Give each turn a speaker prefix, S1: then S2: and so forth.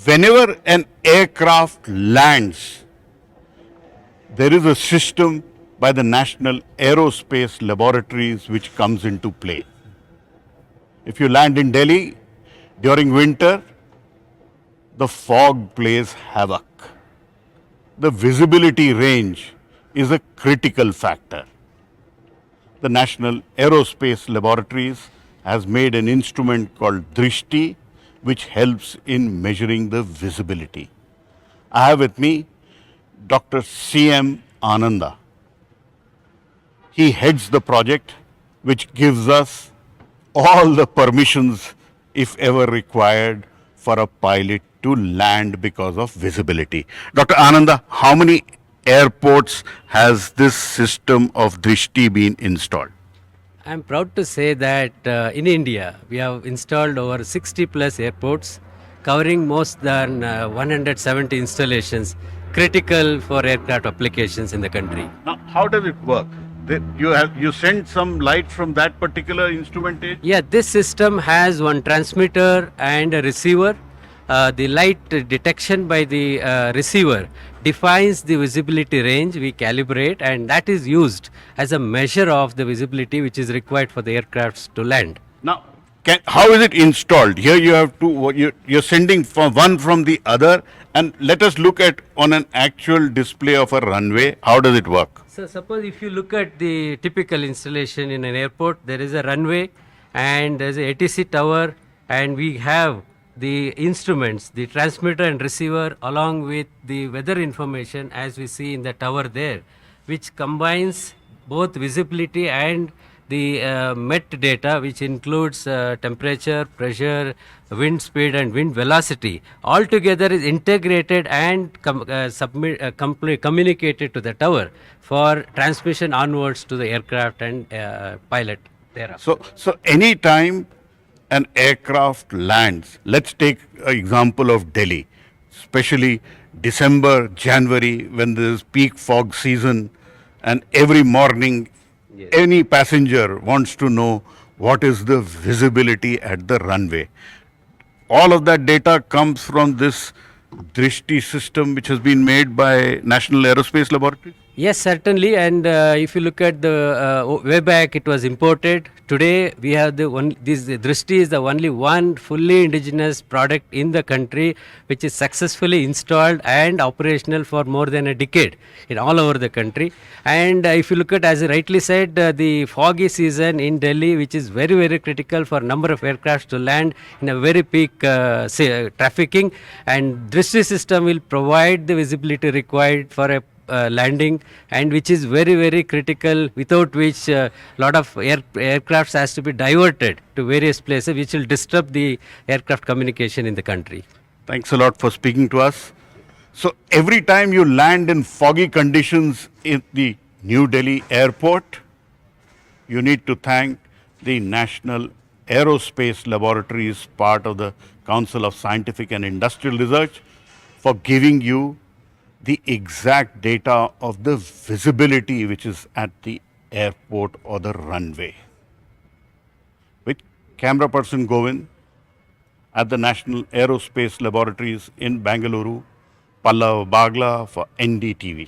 S1: whenever an aircraft lands, there is a system by the National Aerospace Laboratories which comes into play. If you land in Delhi during winter, the fog plays havoc. The visibility range is a critical factor. The National Aerospace Laboratories has made an instrument called Drishti, which helps in measuring the visibility. I have with me Dr. C.M. Ananda. He heads the project, which gives us all the permissions, if ever required, for a pilot to land because of visibility. Dr. Ananda, how many airports has this system of Drishti been installed?
S2: I'm proud to say that in India, we have installed over 60 plus airports, covering most than 170 installations critical for aircraft applications in the country.
S1: Now, how does it work? You send some light from that particular instrumentation?
S2: Yeah, this system has one transmitter and a receiver. The light detection by the receiver defines the visibility range we calibrate, and that is used as a measure of the visibility which is required for the aircrafts to land.
S1: Now, how is it installed? Here you have to, you're sending from one from the other, and let us look at on an actual display of a runway. How does it work?
S2: So suppose if you look at the typical installation in an airport, there is a runway and there is a ATC tower, and we have the instruments, the transmitter and receiver, along with the weather information as we see in the tower there, which combines both visibility and the met data, which includes temperature, pressure, wind speed and wind velocity. All together is integrated and communicated to the tower for transmission onwards to the aircraft and pilot thereafter.
S1: So any time an aircraft lands, let's take an example of Delhi, especially December, January, when there is peak fog season, and every morning any passenger wants to know what is the visibility at the runway. All of that data comes from this Drishti system which has been made by National Aerospace Laboratories?
S2: Yes, certainly. And if you look at the way back, it was imported. Today, we have this Drishti is the only one fully indigenous product in the country which is successfully installed and operational for more than a decade in all over the country. And if you look at, as you rightly said, the foggy season in Delhi, which is very, very critical for number of aircrafts to land in a very peak trafficking, and Drishti system will provide the visibility required for a landing, and which is very, very critical, without which lot of aircrafts has to be diverted to various places, which will disrupt the aircraft communication in the country.
S1: Thanks a lot for speaking to us. So every time you land in foggy conditions in the New Delhi airport, you need to thank the National Aerospace Laboratories, part of the Council of Scientific and Industrial Research, for giving you the exact data of the visibility which is at the airport or the runway. With camera person Govind at the National Aerospace Laboratories in Bengaluru, Pallava, Bagla for NDTV.